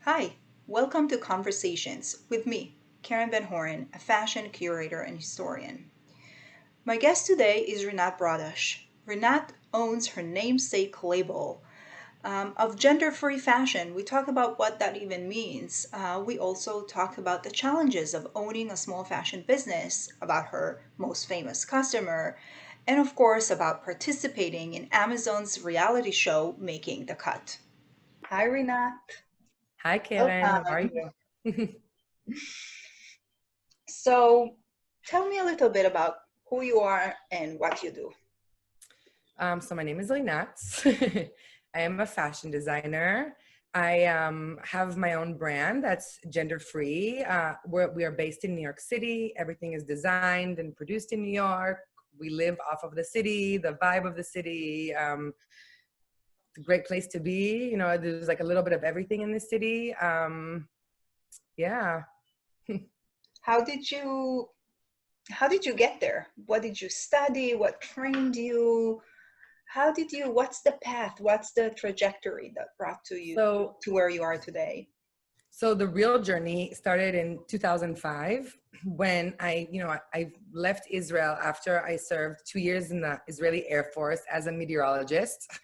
Hi, welcome to Conversations with me, Karen Ben-Horin, a fashion curator and historian. My guest today is Rinat Brodach. Rinat owns her namesake label of gender-free fashion. We talk about what that even means. We also talk about the challenges of owning a small fashion business, about her most famous customer, and of course about participating in Amazon's reality show Making the Cut. Hi, Rinat. Hi, Karen. How are Welcome. you? So tell me a little bit about who you are and what you do. So my name is Rinat. I am a fashion designer. I have my own brand that's gender free. We are based in New York City. Everything is designed and produced in New York. We live off of the city, the vibe of the city. It's a great place to be. There's like a little bit of everything in the city. Yeah. How did you how did you get there? What did you study? What trained you? How did you what's the path? What's the trajectory that brought to you So to where you are today? So the real journey started in 2005 when I left Israel after I served 2 years in the Israeli Air Force as a meteorologist.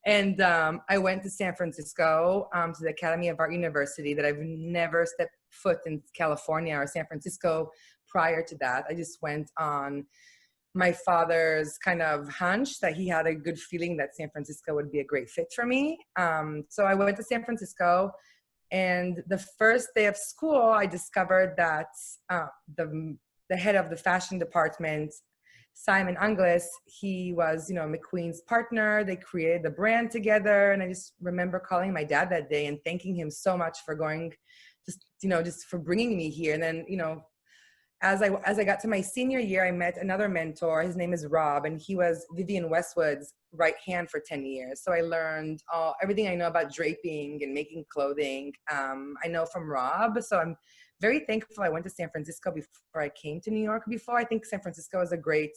And I went to San Francisco to the Academy of Art University that I've never stepped foot in California or San Francisco prior to that. I just went on my father's kind of hunch that he had a good feeling that San Francisco would be a great fit for me. So I went to San Francisco, and the first day of school, I discovered that the head of the fashion department, Simon Anglis, he was, McQueen's partner. They created the brand together. And I just remember calling my dad that day and thanking him so much for going, just for bringing me here. And then, as I got to my senior year, I met another mentor. His name is Rob, and he was Vivienne Westwood's right hand for 10 years. So I learned everything I know about draping and making clothing. I know from Rob. So I'm very thankful I went to San Francisco before I came to New York before. I think San Francisco is a great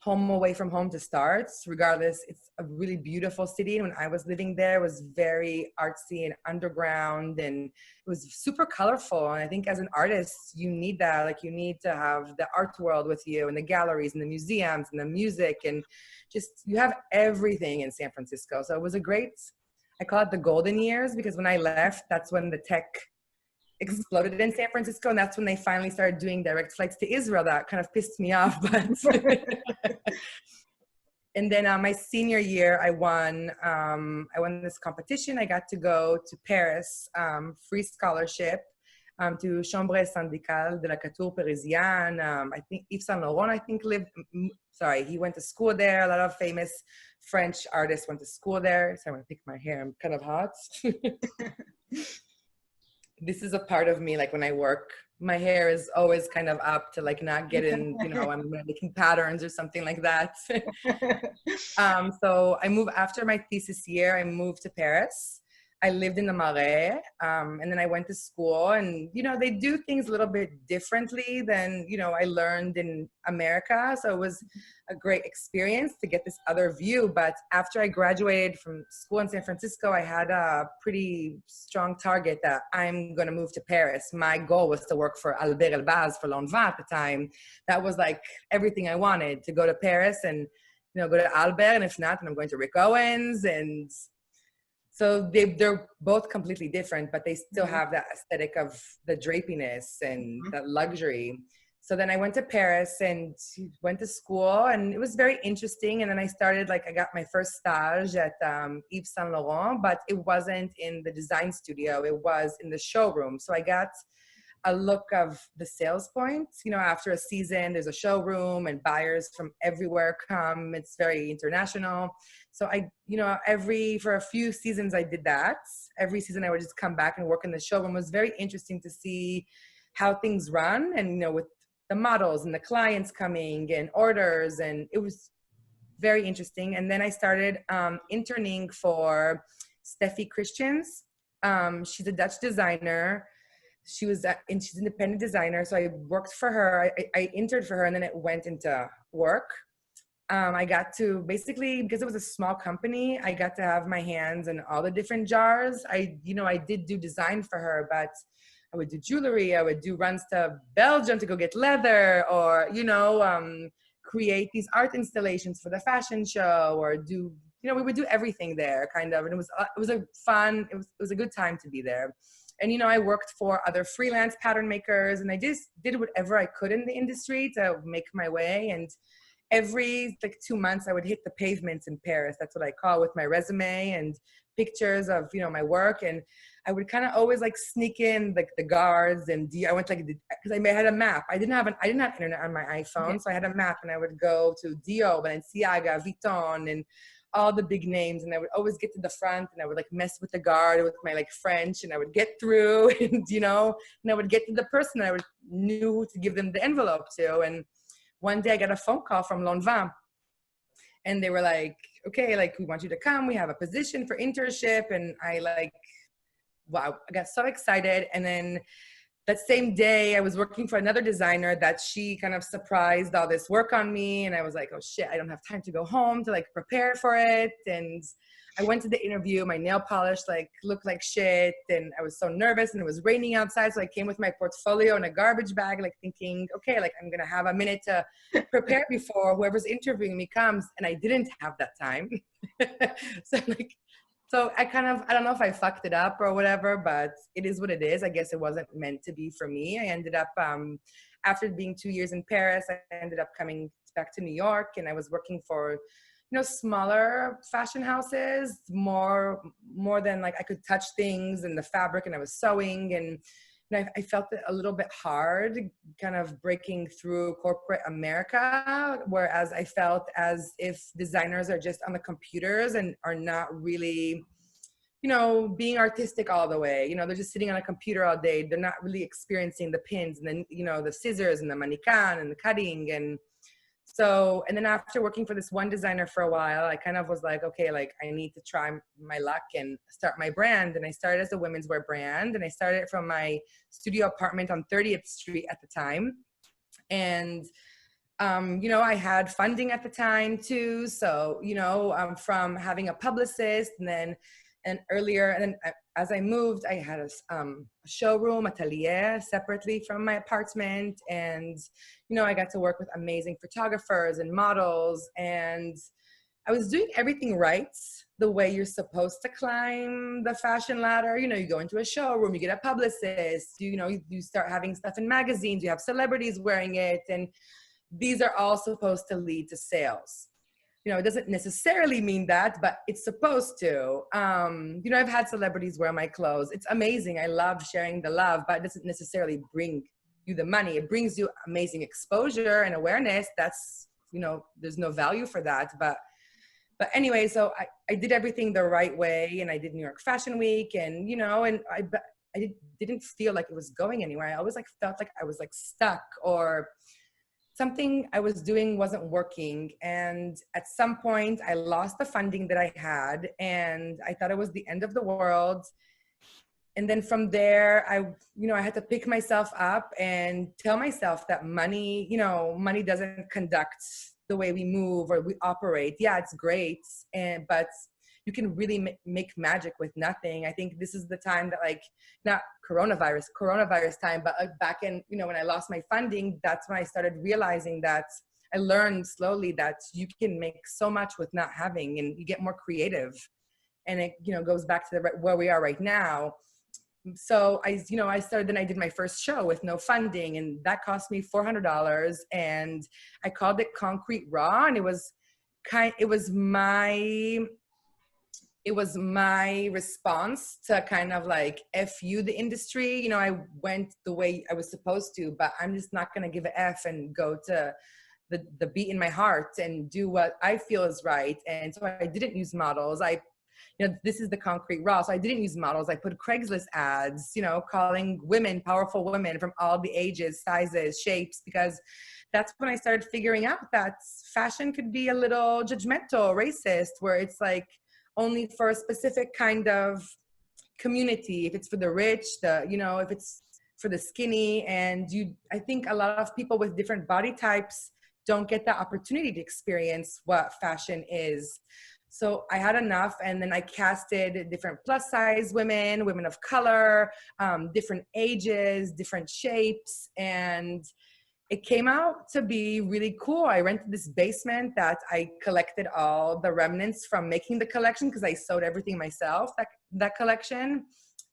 home away from home to start. Regardless, it's a really beautiful city. And when I was living there, it was very artsy and underground, and it was super colorful. And I think as an artist, you need that. Like, you need to have the art world with you, and the galleries and the museums and the music, and just you have everything in San Francisco. So it was a great, I call it the golden years, because when I left, that's when the tech exploded in San Francisco, and that's when they finally started doing direct flights to Israel. That kind of pissed me off, but and then my senior year, I won this competition. I got to go to Paris, free scholarship, to Chambre Syndicale de la Couture Parisienne. I think Yves Saint Laurent, lived. Sorry, he went to school there. A lot of famous French artists went to school there. So I'm gonna pick my hair. I'm kind of hot. This is a part of me, like when I work, my hair is always kind of up to like not get in, I'm making patterns or something like that. So I moved after my thesis year. I moved to Paris. I lived in the Marais, and then I went to school. And they do things a little bit differently than I learned in America. So it was a great experience to get this other view. But after I graduated from school in San Francisco, I had a pretty strong target that I'm going to move to Paris. My goal was to work for Albert Elbaz for Lanvin at the time. That was like everything I wanted, to go to Paris and go to Albert, and if not, then I'm going to Rick Owens. And so they're both completely different, but they still Mhm. have that aesthetic of the drapiness and Mhm. that luxury. So then I went to Paris and went to school, and it was very interesting. And then I got my first stage at Yves Saint Laurent, but it wasn't in the design studio. It was in the showroom. So I got a look of the sales points. After a season, there's a showroom and buyers from everywhere come. It's very international. So for a few seasons I did that. Every season I would just come back and work in the showroom. It was very interesting to see how things run, and with the models and the clients coming and orders, and it was very interesting. And then I started interning for Steffi Christians. She's a Dutch designer. And she's an independent designer. So I worked for her. I interned for her, and then it went into work. I got to basically, because it was a small company, I got to have my hands in all the different jars. I did do design for her, but I would do jewelry. I would do runs to Belgium to go get leather, or, create these art installations for the fashion show, or we would do everything there kind of. And it was a good time to be there. And, I worked for other freelance pattern makers, and I just did whatever I could in the industry to make my way. And every 2 months I would hit the pavements in Paris. That's what I call, with my resume and pictures of, my work. And I would kind of always sneak in the guards, and I went because I had a map. I didn't have internet on my iPhone. Okay. So I had a map, and I would go to Dior, Balenciaga, Vuitton, and all the big names. And I would always get to the front, and I would mess with the guard with my French, and I would get through, and, and I would get to the person I knew who to give them the envelope to. And one day I got a phone call from Lanvin, and they were like, okay, we want you to come. We have a position for internship. And wow, I got so excited. And then that same day I was working for another designer that she kind of surprised all this work on me. And I was like, oh shit, I don't have time to go home to prepare for it. And I went to the interview, my nail polish looked like shit, and I was so nervous, and it was raining outside. So I came with my portfolio in a garbage bag, thinking, okay, I'm gonna have a minute to prepare before whoever's interviewing me comes. And I didn't have that time. So I don't know if I fucked it up or whatever, but it is what it is. I guess it wasn't meant to be for me. I ended up, after being 2 years in Paris, I ended up coming back to New York, and I was working for smaller fashion houses, more than I could touch things and the fabric, and I was sewing, and I felt it a little bit hard kind of breaking through corporate America, whereas I felt as if designers are just on the computers and are not really, being artistic all the way. They're just sitting on a computer all day. They're not really experiencing the pins and then, the scissors and the mannequin and the cutting. And then after working for this one designer for a while, I kind of was like, okay, I need to try my luck and start my brand. And I started as a women's wear brand, and I started from my studio apartment on 30th Street at the time. And, I had funding at the time too. So, from having a publicist, as I moved, I had a showroom, atelier separately from my apartment. And, I got to work with amazing photographers and models, and I was doing everything right, the way you're supposed to climb the fashion ladder. You go into a showroom, you get a publicist, you start having stuff in magazines, you have celebrities wearing it. And these are all supposed to lead to sales. It doesn't necessarily mean that, but it's supposed to. I've had celebrities wear my clothes. It's amazing. I love sharing the love, but it doesn't necessarily bring you the money. It brings you amazing exposure and awareness. That's, there's no value for that. But anyway, so I did everything the right way, and I did New York Fashion Week, and, and I didn't feel like it was going anywhere. I always felt like I was stuck, or something I was doing wasn't working. And at some point I lost the funding that I had, and I thought it was the end of the world. And then from there, I had to pick myself up and tell myself that money doesn't conduct the way we move or we operate. Yeah, it's great. But you can really make magic with nothing. I think this is the time that not coronavirus time, but back in, when I lost my funding, that's when I started realizing that I learned slowly that you can make so much with not having, and you get more creative. And it, goes back to where we are right now. So I started, then I did my first show with no funding, and that cost me $400, and I called it Concrete Raw. And it was my response to kind of F you the industry. I went the way I was supposed to, but I'm just not going to give an F and go to the beat in my heart and do what I feel is right. And so I didn't use models. This is the Concrete Raw. So I didn't use models. I put Craigslist ads, calling women, powerful women from all the ages, sizes, shapes, because that's when I started figuring out that fashion could be a little judgmental, racist, where it's only for a specific kind of community. If it's for the rich, if it's for the skinny, and I think a lot of people with different body types don't get the opportunity to experience what fashion is. So I had enough, and then I casted different plus size women, women of color, different ages, different shapes, and it came out to be really cool. I rented this basement that I collected all the remnants from making the collection, because I sewed everything myself, that collection.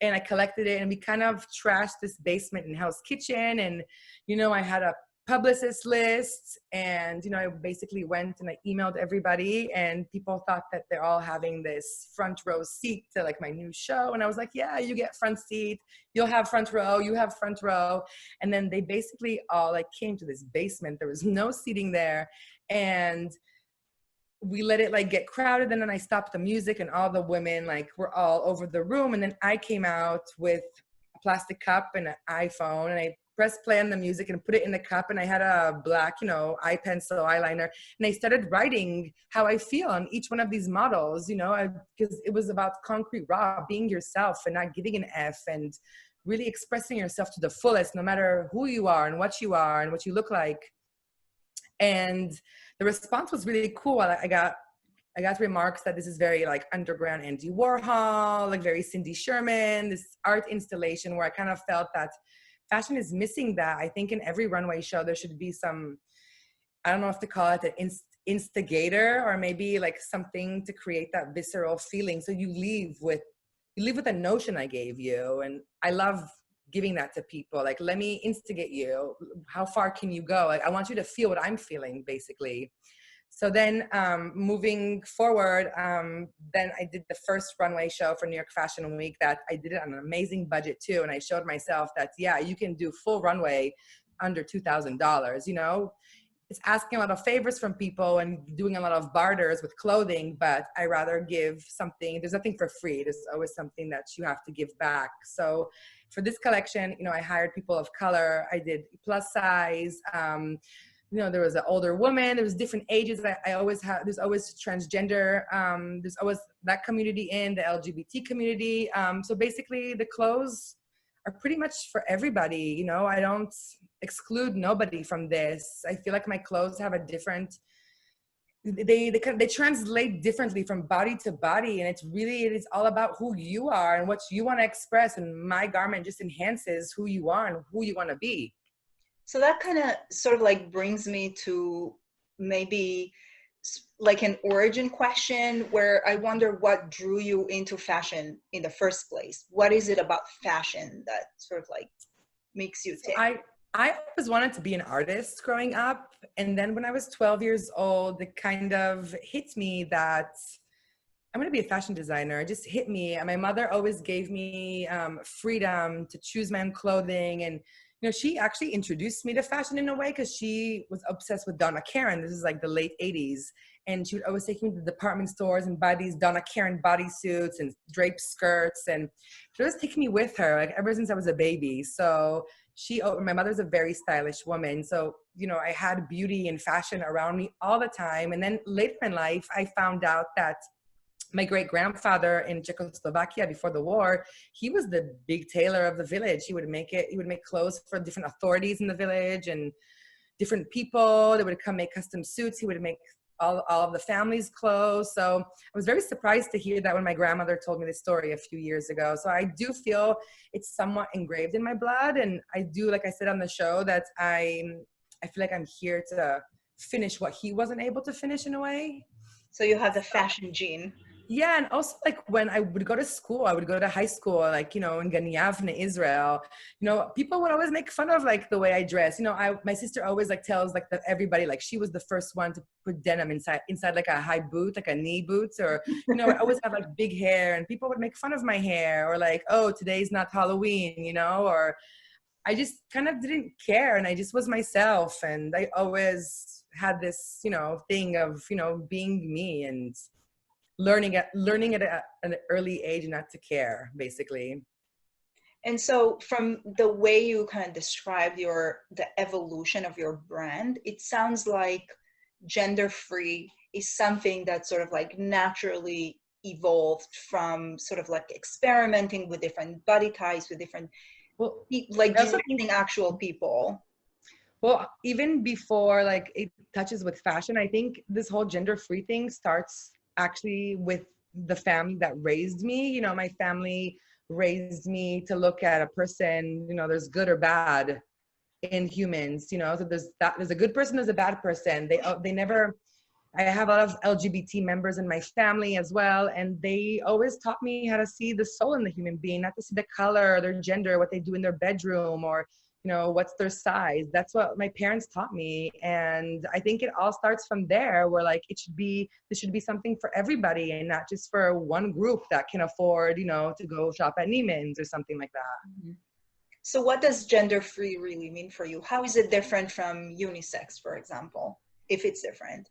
And I collected it, and we kind of trashed this basement in Hell's Kitchen. And, I had a publicist list, and, I basically went and I emailed everybody, and people thought that they're all having this front row seat to like my new show. And I was like, yeah, you get front seat, you'll have front row, you have front row. And then they basically all like came to this basement. There was no seating there. And we let it like get crowded, and then I stopped the music, and all the women like were all over the room. And then I came out with a plastic cup and an iPhone, and I pressed play on the music and put it in the cup, and I had a black, eye pencil, eyeliner, and I started writing how I feel on each one of these models, because it was about concrete raw, being yourself and not giving an F, and really expressing yourself to the fullest, no matter who you are and what you look like. And the response was really cool. I got remarks that this is very like underground Andy Warhol, like very Cindy Sherman, this art installation, where I kind of felt that fashion is missing that. I think in every runway show there should be some, I don't know if to call it an instigator, or maybe like something to create that visceral feeling. So you leave with a notion I gave you. And I love giving that to people. Like, let me instigate you. How far can you go? Like, I want you to feel what I'm feeling, basically. So then moving forward, then I did the first runway show for New York Fashion Week, that I did it on an amazing budget too. And I showed myself that, yeah, you can do full runway under $2,000, It's asking a lot of favors from people and doing a lot of barters with clothing, but I rather give something. There's nothing for free. There's always something that you have to give back. So for this collection, I hired people of color. I did plus size. There was an older woman. There was different ages. There's always transgender. There's always that community in the LGBT community. So basically the clothes are pretty much for everybody. I don't exclude nobody from this. I feel like my clothes have a different, they translate differently from body to body, and it is all about who you are and what you want to express, and my garment just enhances who you are and who you want to be. So that kind of sort of like brings me to maybe like an origin question, where I wonder what drew you into fashion in the first place. What is it about fashion that sort of like makes you tick? I always wanted to be an artist growing up. And then when I was 12 years old, it kind of hit me that I'm going to be a fashion designer. It just hit me. And my mother always gave me freedom to choose my own clothing. And, she actually introduced me to fashion in a way, because she was obsessed with Donna Karan. This is like the late 80s. And she would always take me to department stores and buy these Donna Karan bodysuits and draped skirts. And she always take me with her, like ever since I was a baby. So my mother's a very stylish woman. So, I had beauty and fashion around me all the time. And then later in life, I found out that my great-grandfather in Czechoslovakia before the war, he was the big tailor of the village. He would make clothes for different authorities in the village and different people. They would come make custom suits. He would make all of the family's clothes. So I was very surprised to hear that when my grandmother told me this story a few years ago. So I do feel it's somewhat engraved in my blood. And I do, like I said on the show, that I feel like I'm here to finish what he wasn't able to finish in a way. So you have the fashion gene. Yeah, and also like when I would go to school, I would go to high school, like, in Ganyavne, Israel, people would always make fun of like the way I dress. My sister always like tells like everybody, like she was the first one to put denim inside like a high boot, like a knee boots, or, I always have like big hair, and people would make fun of my hair, or like, oh, today's not Halloween, or I just kind of didn't care, and I just was myself. And I always had this, thing of, being me, and learning at an early age not to care, basically. And so from the way you kind of described the evolution of your brand, it sounds like gender-free is something that sort of like naturally evolved from sort of like experimenting with different body types, with different, like dressing actual people. Well, even before like it touches with fashion, I think this whole gender-free thing starts actually with the family that raised me. You know, my family raised me to look at a person, you know, there's good or bad in humans, you know, so there's a good person, there's a bad person. They never, I have a lot of LGBT members in my family as well, and they always taught me how to see the soul in the human being, not to see the color, their gender, what they do in their bedroom, or you know what's their size. That's what my parents taught me, and I think it all starts from there. Where like this should be something for everybody, and not just for one group that can afford, you know, to go shop at Neiman's or something like that. Mhm. So what does gender free really mean for you? How is it different from unisex, for example, if it's different?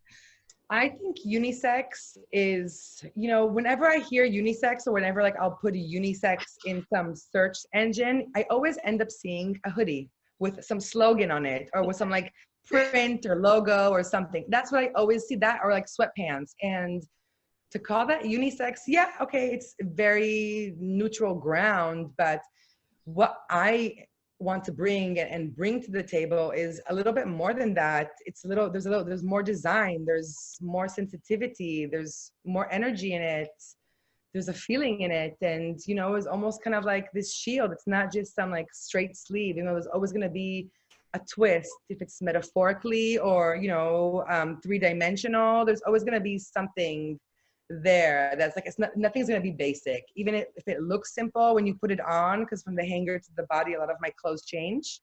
I think unisex is, you know, whenever I hear unisex or whenever like I'll put a unisex in some search engine, I always end up seeing a hoodie with some slogan on it or with some like print or logo or something. That's what I always see, that or like sweatpants. And to call that unisex, yeah, okay, it's very neutral ground, but what I want to bring and bring to the table is a little bit more than that. It's there's more design, there's more sensitivity, there's more energy in it, there's a feeling in it, and you know, it's almost kind of like this shield. It's not just some like straight sleeve, you know, there's always going to be a twist, if it's metaphorically or, you know, three-dimensional. There's always going to be something there that's like, it's not, nothing's going to be basic, even if it looks simple when you put it on, because from the hanger to the body a lot of my clothes change.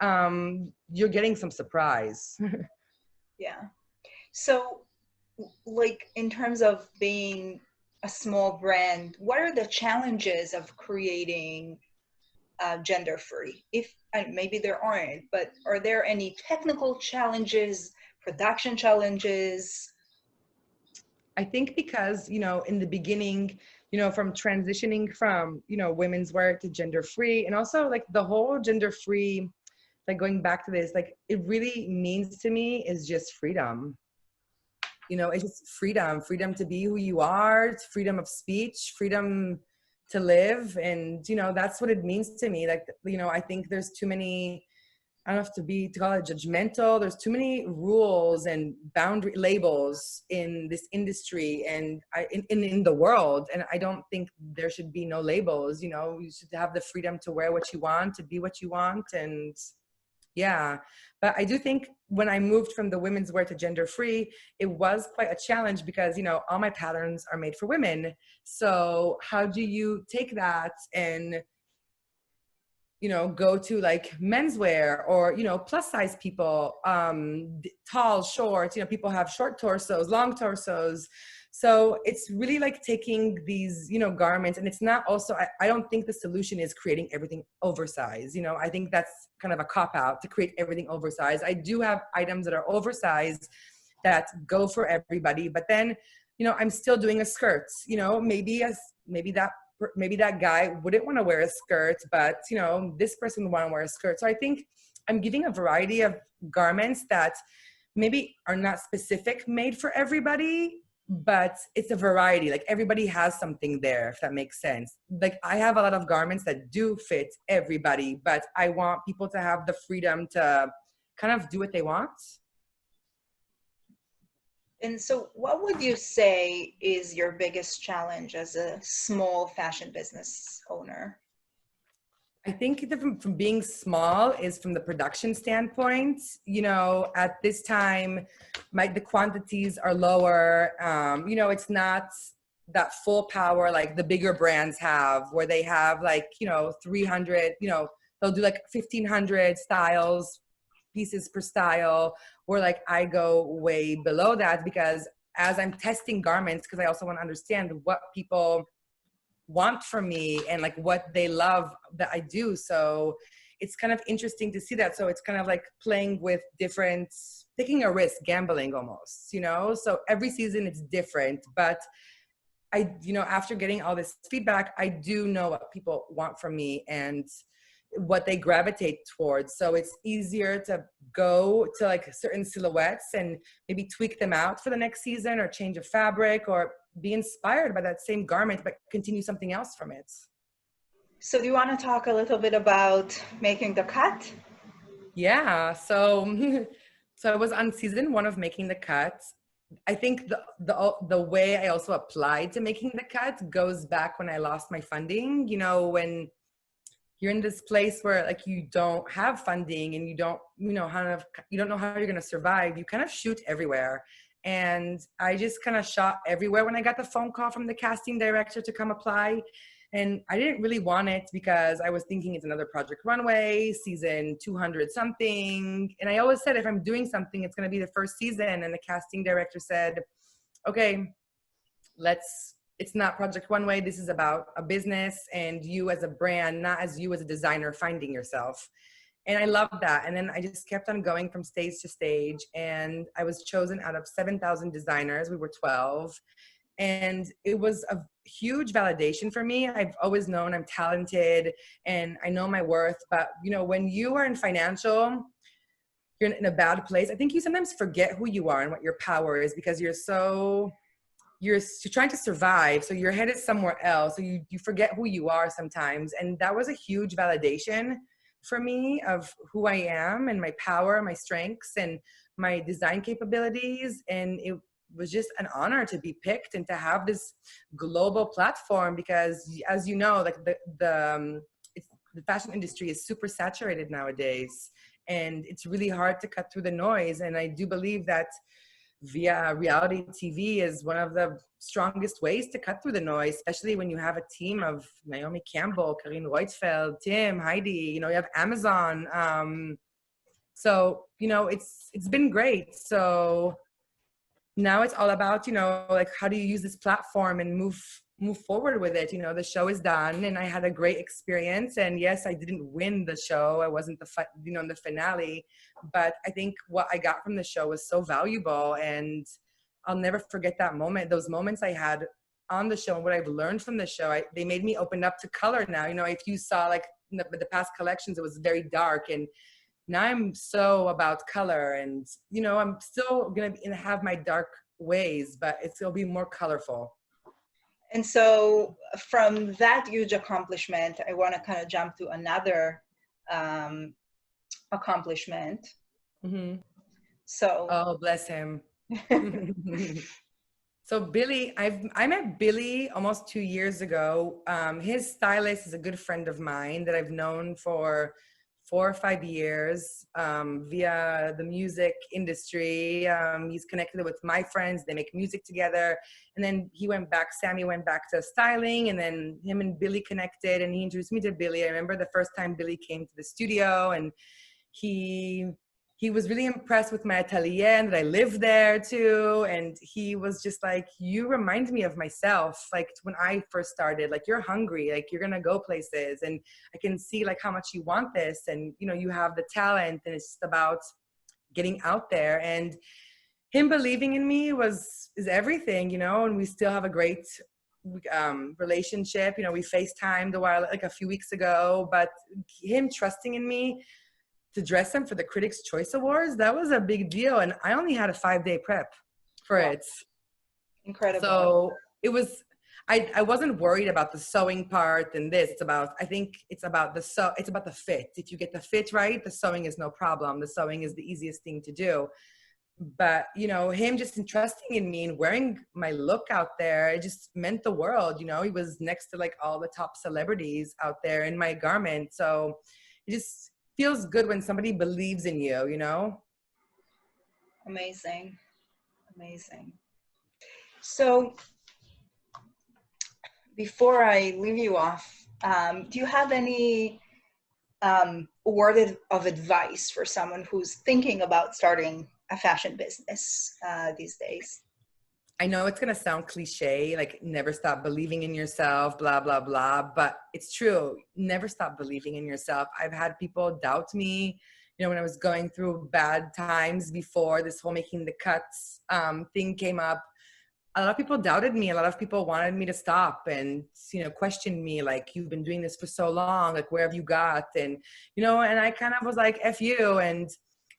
You're getting some surprise. Yeah. So, like, in terms of being a small brand, what are the challenges of creating gender free? If maybe there aren't, but are there any technical challenges, production challenges? I think because, you know, in the beginning, you know, from transitioning from, you know, women's wear to gender free, and also like the whole gender free, like going back to this, like it really means to me is just freedom. You know, it's just freedom to be who you are, it's freedom of speech, freedom to live. And, you know, that's what it means to me. Like, you know, I think there's too many, I don't have to call it judgmental. There's too many rules and boundary labels in this industry and in the world. And I don't think there should be no labels. You know, you should have the freedom to wear what you want, to be what you want. And yeah, but I do think when I moved from the women's wear to gender free, it was quite a challenge because, you know, all my patterns are made for women. So how do you take that and, you know, go to like menswear or, you know, plus size people, tall, short, you know, people have short torsos, long torsos. So it's really like taking these, you know, garments, and it's not also, I don't think the solution is creating everything oversized. You know, I think that's kind of a cop out to create everything oversized. I do have items that are oversized that go for everybody, but then, you know, I'm still doing a skirt, you know, maybe that guy wouldn't want to wear a skirt, but you know, this person would want to wear a skirt. So I think I'm giving a variety of garments that maybe are not specific made for everybody, but it's a variety. Like everybody has something there, if that makes sense. Like I have a lot of garments that do fit everybody, but I want people to have the freedom to kind of do what they want. And so, what would you say is your biggest challenge as a small fashion business owner? I think from being small is from the production standpoint. You know, at this time, the quantities are lower. You know, it's not that full power like the bigger brands have, where they have like, you know, 300, you know, they'll do like 1,500 styles, pieces per style, or like I go way below that because as I'm testing garments, because I also want to understand what people want from me and like what they love that I do. So it's kind of interesting to see that. So it's kind of like playing with different, taking a risk, gambling almost, you know? So every season it's different, but you know, after getting all this feedback, I do know what people want from me and what they gravitate towards. So it's easier to go to like certain silhouettes and maybe tweak them out for the next season or change a fabric or be inspired by that same garment, but continue something else from it. So, do you want to talk a little bit about making the cut? Yeah. So, so I was on season one of Making the Cut. I think the way I also applied to Making the Cut goes back when I lost my funding. You know, when you're in this place where like you don't have funding and you don't know how you're going to survive, you kind of shoot everywhere. And I just kind of shot everywhere when I got the phone call from the casting director to come apply. And I didn't really want it because I was thinking it's another Project Runway, season 200 something. And I always said, if I'm doing something, it's going to be the first season. And the casting director said, okay, it's not Project Runway. This is about a business and you as a brand, not as you as a designer finding yourself. And I loved that. And then I just kept on going from stage to stage. And I was chosen out of 7,000 designers. We were 12. And it was a huge validation for me. I've always known I'm talented and I know my worth. But, you know, when you are in financial, you're in a bad place. I think you sometimes forget who you are and what your power is because you're trying to survive, so your head is somewhere else, so you forget who you are sometimes. And that was a huge validation for me of who I am and my power, my strengths, and my design capabilities. And it was just an honor to be picked and to have this global platform because, as you know, like the fashion industry is super saturated nowadays, and it's really hard to cut through the noise. And I do believe that via reality TV is one of the strongest ways to cut through the noise, especially when you have a team of Naomi Campbell, Karin Reutzfeld, Tim, Heidi, you know, you have Amazon. So, you know, it's been great. So now it's all about, you know, like how do you use this platform and move forward with it. You know, the show is done and I had a great experience. And yes, I didn't win the show. I wasn't in the finale, but I think what I got from the show was so valuable, and I'll never forget that moment, those moments I had on the show and what I've learned from the show. They made me open up to color now. You know, if you saw like the past collections, it was very dark, and now I'm so about color. And, you know, I'm still going to have my dark ways, but it'll be more colorful. And so from that huge accomplishment, I want to kind of jump to another accomplishment. Mm-hmm. So, oh, bless him. So Billy, I met Billy almost 2 years ago. His stylist is a good friend of mine that I've known for 4 or 5 years via the music industry. He's connected with my friends. They make music together. And then Sammy went back to styling, and then him and Billy connected, and he introduced me to Billy. I remember the first time Billy came to the studio, and he was really impressed with my atelier and that I lived there too. And he was just like, you remind me of myself. Like when I first started, like you're hungry, like you're going to go places, and I can see like how much you want this. And, you know, you have the talent, and it's just about getting out there. And him believing in me is everything, you know, and we still have a great relationship. You know, we FaceTimed a few weeks ago, but him trusting in me to dress him for the Critics' Choice Awards, that was a big deal. And I only had a 5-day prep for it. Incredible. So it was, I wasn't worried about the sewing part and this. I think it's about the fit. If you get the fit right, the sewing is no problem. The sewing is the easiest thing to do. But, you know, him just trusting in me and wearing my look out there, it just meant the world. You know, he was next to like all the top celebrities out there in my garment. So it just feels good when somebody believes in you, you know? Amazing. Amazing. So before I leave you off, do you have any word of advice for someone who's thinking about starting a fashion business these days? I know it's going to sound cliche, like never stop believing in yourself, blah, blah, blah, but it's true. Never stop believing in yourself. I've had people doubt me, you know, when I was going through bad times before this whole Making the Cuts thing came up. A lot of people doubted me. A lot of people wanted me to stop and, you know, questioned me, like, you've been doing this for so long, like, where have you got? And, you know, and I kind of was like, F you, and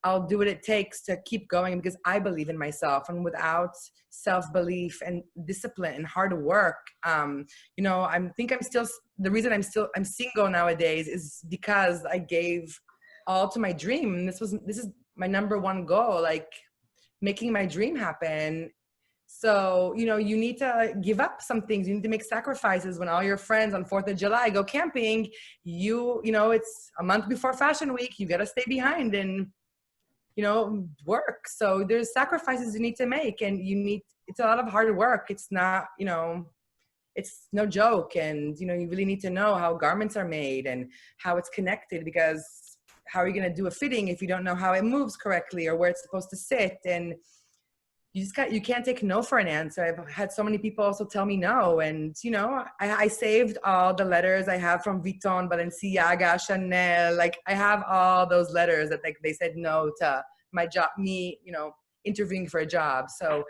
I'll do what it takes to keep going because I believe in myself. And without self-belief and discipline and hard work, you know, the reason I'm single nowadays is because I gave all to my dream. And this is my number one goal, like making my dream happen. So, you know, you need to give up some things. You need to make sacrifices. When all your friends on 4th of July go camping, you know, it's a month before Fashion Week. You got to stay behind and, you know, work. So there's sacrifices you need to make, and it's a lot of hard work. It's not, you know, it's no joke. And, you know, you really need to know how garments are made and how it's connected, because how are you going to do a fitting if you don't know how it moves correctly or where it's supposed to sit? And you can't take no for an answer. I've had so many people also tell me no. And, you know, I saved all the letters I have from Vuitton, Balenciaga, Chanel. Like, I have all those letters that they said no to my job, me, you know, interviewing for a job. So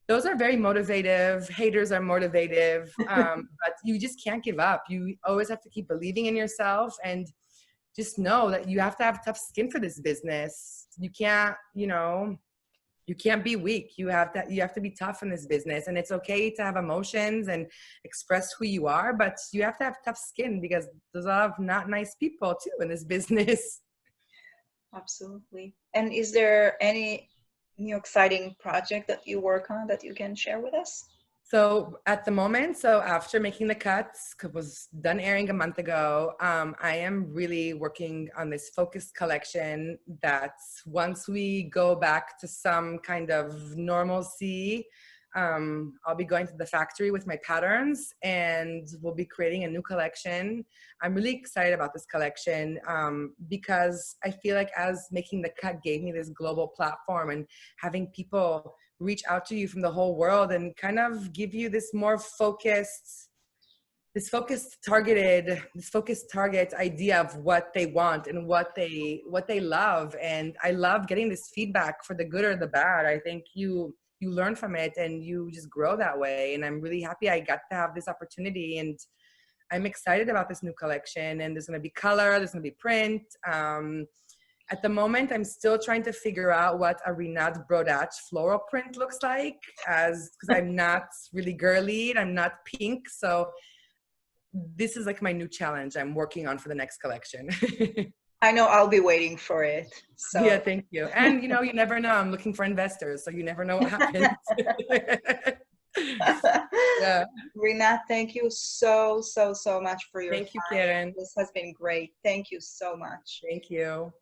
those are very motivative. Haters are motivative. But you just can't give up. You always have to keep believing in yourself, and just know that you have to have tough skin for this business. You can't, you know, you can't be weak. You have to be tough in this business, and it's okay to have emotions and express who you are, but you have to have tough skin, because there's a lot of not nice people too in this business. Absolutely. And is there any new exciting project that you work on that you can share with us? So at the moment, so after making the cuts, was done airing a month ago, I am really working on this focused collection that once we go back to some kind of normalcy, I'll be going to the factory with my patterns, and we'll be creating a new collection. I'm really excited about this collection because I feel like as making the cut gave me this global platform, and having people reach out to you from the whole world and kind of give you this more focused target idea of what they want and what they love. And I love getting this feedback, for the good or the bad. I think you learn from it and you just grow that way. And I'm really happy I got to have this opportunity, and I'm excited about this new collection. And there's going to be color, there's going to be print. At the moment, I'm still trying to figure out what a Rinat Brodach floral print looks like, because I'm not really girly and I'm not pink. So this is like my new challenge I'm working on for the next collection. I know I'll be waiting for it. So yeah, thank you. And you know, you never know. I'm looking for investors, so you never know what happens. yeah. Rinat, thank you so much for your Thank you, time. Karen. This has been great. Thank you so much. Thank you.